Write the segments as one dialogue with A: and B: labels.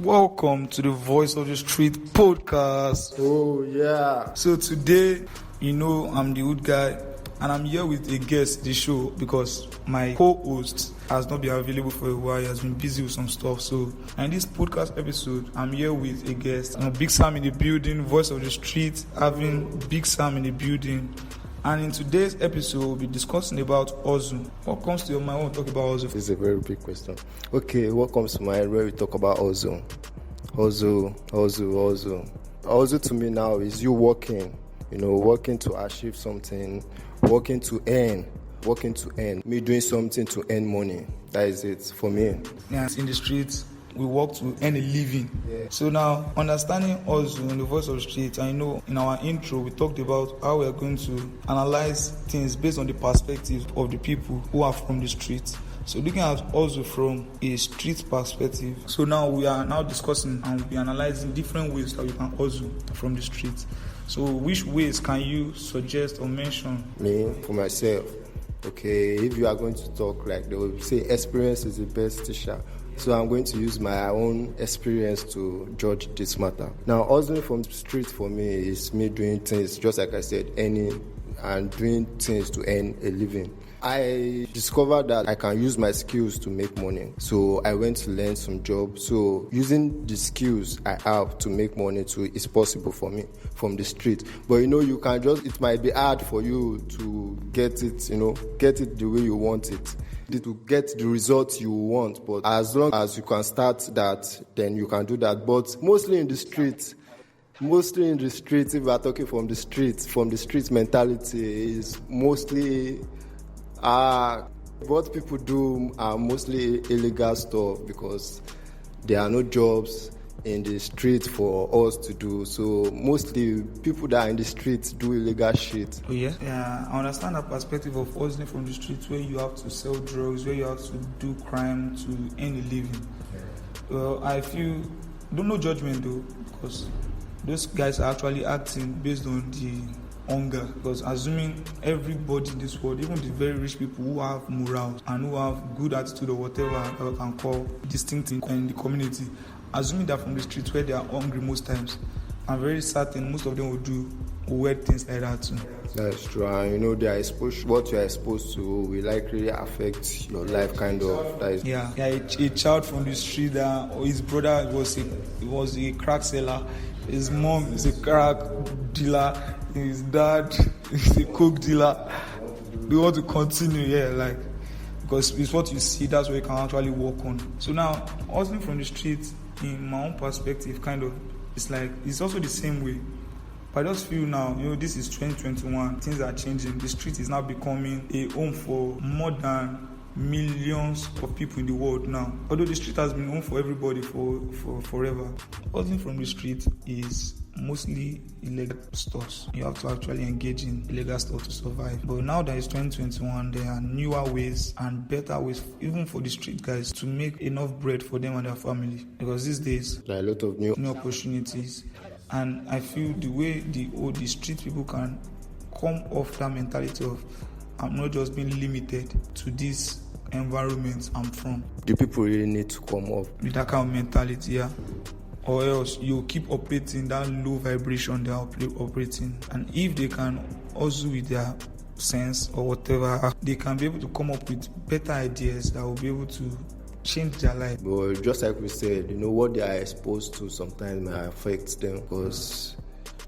A: Welcome to the Voice of the Street podcast.
B: Oh, yeah.
A: So today, I'm the Hood Guy, and I'm here with a guest the show because my co-host has not been available for a while. He has been busy with some stuff. So in this podcast episode, I'm here with a guest. Big Sam in the building, Voice of the Street, having Big Sam in the building. And in today's episode, we'll be discussing about hustle. What comes to your mind when we talk about hustle?
B: This is a very big question. Okay, what comes to mind when we talk about hustle? Hustle to me now is you working, working to achieve something, working to earn. Me doing something to earn money. That is it for me.
A: Yeah, in the streets, we work to earn a living. Yeah. So now, understanding hustle in the Voice of the Street, I know in our intro, we talked about how we are going to analyze things based on the perspective of the people who are from the streets. So looking at hustle from a street perspective. So now we are now discussing and we'll be analyzing different ways that we can hustle from the streets. So which ways can you suggest or mention?
B: Me, for myself. Okay, if you are going to talk like they will say experience is the best teacher. So I'm going to use my own experience to judge this matter. Now, hustling from the street for me is me doing things, just like I said, earning and doing things to earn a living. I discovered that I can use my skills to make money. So I went to learn some jobs. So using the skills I have to make money too is possible for me from the street. But you can it might be hard for you to get it the way you want it. To get the results you want, but as long as you can start that, then you can do that. But mostly in the streets, if we are talking from the street mentality is mostly what people do are mostly illegal stuff because there are no jobs in the street for us to do. So mostly people that are in the streets do illegal shit.
A: Oh yeah? Yeah, I understand that perspective of hustling from the streets where you have to sell drugs, where you have to do crime to earn a living. Well, I feel, no judgment though, because those guys are actually acting based on the hunger. Because assuming everybody in this world, even the very rich people who have morals and who have good attitude or whatever that we can call distinct in the community, assuming that from the streets where they are hungry most times, I'm very certain most of them will wear things like that too.
B: That's true. And they are exposed. What you are exposed to will likely affect your life, kind of.
A: A child from the street that his brother was a crack seller, his mom is a crack dealer, his dad is a coke dealer. We want to continue, because it's what you see. That's what you can actually work on. So now, hustling from the street, in my own perspective, it's also the same way. But I just feel now, this is 2021, things are changing. The street is now becoming a home for more than millions of people in the world now. Although the street has been home for everybody for forever. Hustling from the street is mostly illegal stores. You have to actually engage in illegal stores to survive. But now that it's 2021, there are newer ways and better ways, even for the street guys, to make enough bread for them and their family. Because these days,
B: there are a lot of new
A: opportunities. And I feel the way the street people can come off that mentality of, I'm not just being limited to this environment I'm from.
B: The people really need to come up
A: with that kind of mentality, yeah. Or else you keep operating that low vibration they are operating. And if they can also with their sense or whatever, they can be able to come up with better ideas that will be able to change their life.
B: But just like we said, what they are exposed to sometimes may affect them because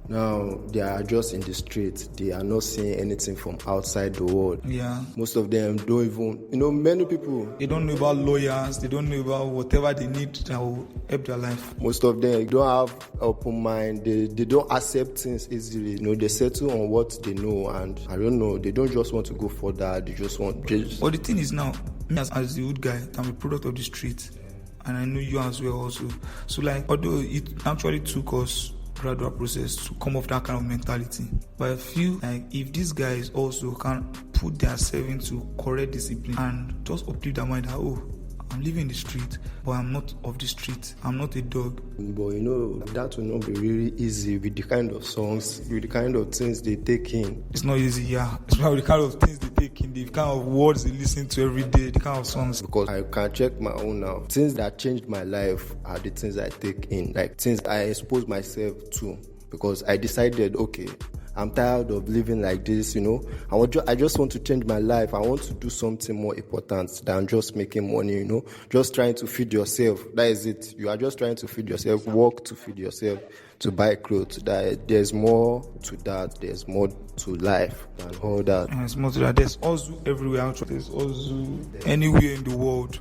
B: now they are just in the street. They are not seeing anything from outside the world.
A: Yeah.
B: Most of them don't even, many people.
A: They don't know about lawyers. They don't know about whatever they need that will help their life.
B: Most of them don't have open mind. They don't accept things easily. They settle on what they know, and I don't know. They don't just want to go further. They just want.
A: But the thing is now, me as the hood guy, I'm a product of the street, and I know you as well also. So although it actually took us gradual process to come off that kind of mentality. But I feel like if these guys also can put themselves into correct discipline and just uplift their mind that, I'm living in the street, but I'm not of the street. I'm not a dog.
B: But that will not be really easy with the kind of songs, with the kind of things they take in.
A: It's not easy, yeah. It's about the kind of things they take take in, the kind of words they listen to every day, the kind of songs.
B: Because I can check my own now. Things that changed my life are the things I take in, like things I expose myself to. Because I decided, okay, I'm tired of living like this, I just want to change my life. I want to do something more important than just making money, just trying to feed yourself. That is it. You are just trying to feed yourself, work to feed yourself, to buy clothes. There's more to that. There's more to life than all that.
A: And it's more to that. There's also everywhere. There's also anywhere in the world.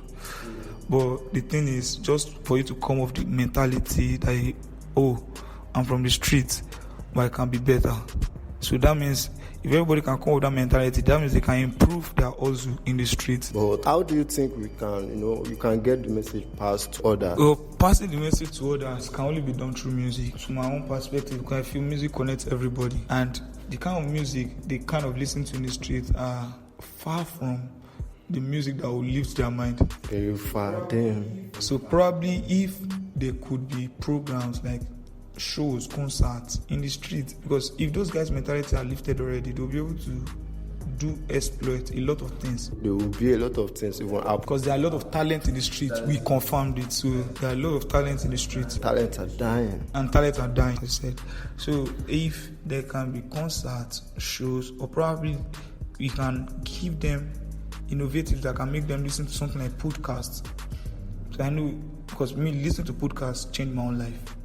A: But the thing is, just for you to come off the mentality that, I'm from the streets, but I can be better. So that means if everybody can come with that mentality, that means they can improve their hustle in the streets.
B: But how do you think we can, you can get the message passed to others?
A: Well, passing the message to others can only be done through music. From my own perspective, because I feel music connects everybody. And the kind of music they kind of listen to in the streets are far from the music that will lift their mind.
B: Very far, damn.
A: So probably if there could be programs like shows, concerts in the street, because if those guys' mentality are lifted already, they'll be able to exploit a lot of things.
B: There will be a lot of things even up.
A: Because there are a lot of talent in the street. We confirmed it. So there are a lot of talent in the street.
B: Talents are dying.
A: And talents are dying, I said. So if there can be concerts, shows, or probably we can give them innovative that can make them listen to something like podcasts. So I know, because me listening to podcasts changed my own life.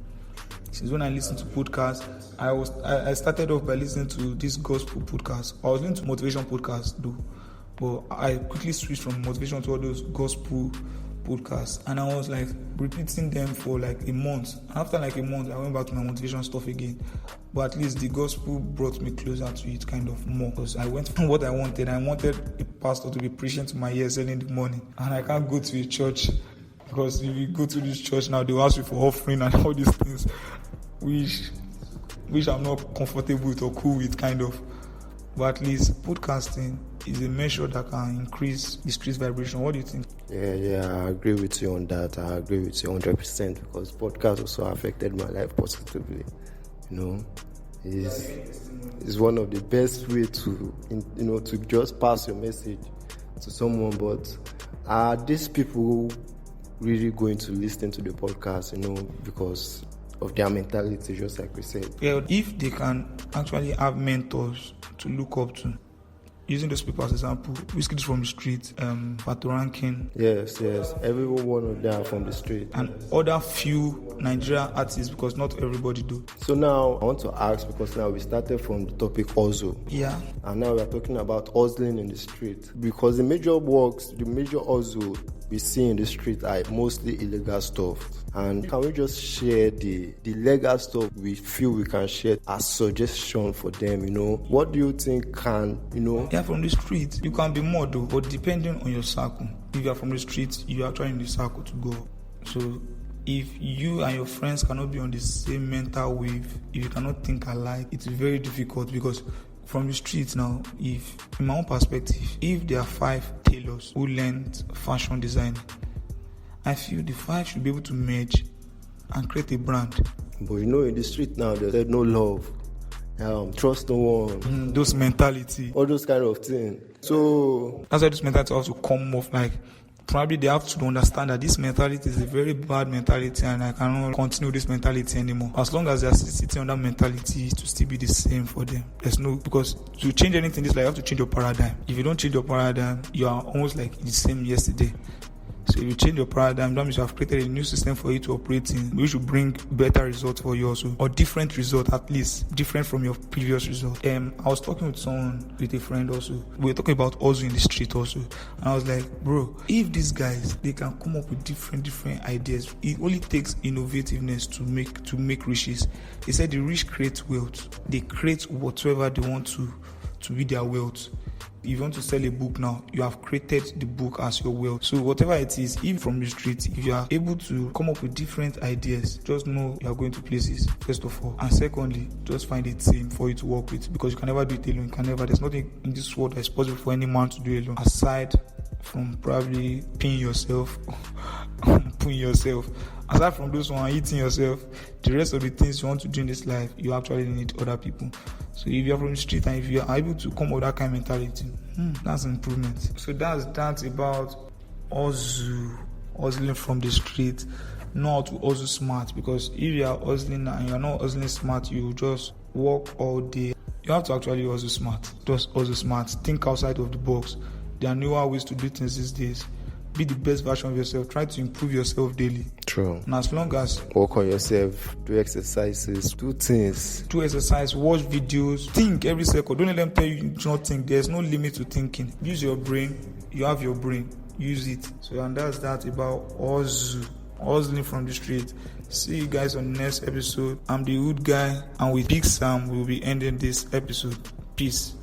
A: Since when I listen to podcasts, I started off by listening to this gospel podcast. I was listening to motivation podcasts though, but I quickly switched from motivation to all those gospel podcasts, and I was like repeating them for like a month. After like a month, I went back to my motivation stuff again. But at least the gospel brought me closer to it kind of more, because I went from what I wanted. I wanted a pastor to be preaching to my ears early in the morning, and I can't go to a church. Because if you go to this church now, they'll ask you for offering and all these things, which I'm not comfortable with or cool with, kind of. But at least podcasting is a measure that can increase the street vibration. What do you think?
B: Yeah, I agree with you on that. I agree with you 100%, because podcast also affected my life positively. It's one of the best way to, to just pass your message to someone. But are these people really going to listen to the podcast, because of their mentality, just like we said?
A: Yeah, if they can actually have mentors to look up to, using those people as example, Wizkid from the street, Fatou Rankin.
B: Yes, every one of them are from the street.
A: And other few Nigerian artists, because not everybody do.
B: So now I want to ask, because now we started from the topic hustle.
A: Yeah.
B: And now we are talking about hustling in the street. Because the major hustle we see in the street are mostly illegal stuff. And can we just share the legal stuff we feel we can share as suggestion for them, What do you think can,
A: Yeah, from the street, you can be more though, but depending on your circle. If you are from the street, you are trying the circle to go. So if you and your friends cannot be on the same mental wave, if you cannot think alike, it's very difficult, because from the streets now, if, in my own perspective, if there are 5 tailors who learned fashion design, I feel the 5 should be able to merge and create a brand.
B: But in the street now, there's no love, trust no one.
A: Those mentality.
B: All those kind of things. So
A: that's why this mentality also come off, like, probably they have to understand that this mentality is a very bad mentality, and I cannot continue this mentality anymore. As long as they are sitting on that mentality, to still be the same for them. Because to change anything, this, like, you have to change your paradigm. If you don't change your paradigm, you are almost like the same yesterday. So if you change your paradigm, that means you have created a new system for you to operate in, which will bring better results for you also, or different result, at least different from your previous result. I was talking with a friend also. We were talking about hustle in the street also, and I was like, bro, if these guys, they can come up with different ideas, it only takes innovativeness to make riches. They said the rich create wealth. They create whatever they want to be their wealth. If you want to sell a book now, you have created the book as your wealth. So whatever it is, even from the street, if you are able to come up with different ideas, just know you are going to places, first of all. And secondly, just find a team for you to work with, because you can never do it alone. There's nothing in this world that is possible for any man to do alone, aside from probably peeing yourself, putting in yourself. Aside from those one, eating yourself, the rest of the things you want to do in this life, you actually need other people. So if you're from the street and if you are able to come with that kind of mentality, that's an improvement. So that's about hustling from the street, not to hustle smart. Because if you are hustling and you're not hustling smart, you just work all day. You have to actually hustle smart. Just hustle smart. Think outside of the box. There are newer ways to do things these days. Be the best version of yourself. Try to improve yourself daily.
B: True.
A: And as long as
B: work on yourself, do exercises, do things.
A: Do exercise, watch videos, think every second. Don't let them tell you do not think. There's no limit to thinking. Use your brain. You have your brain. Use it. So and that's that about hustling from the street. See you guys on the next episode. I'm the Hood Guy, and with Big Sam we'll be ending this episode. Peace.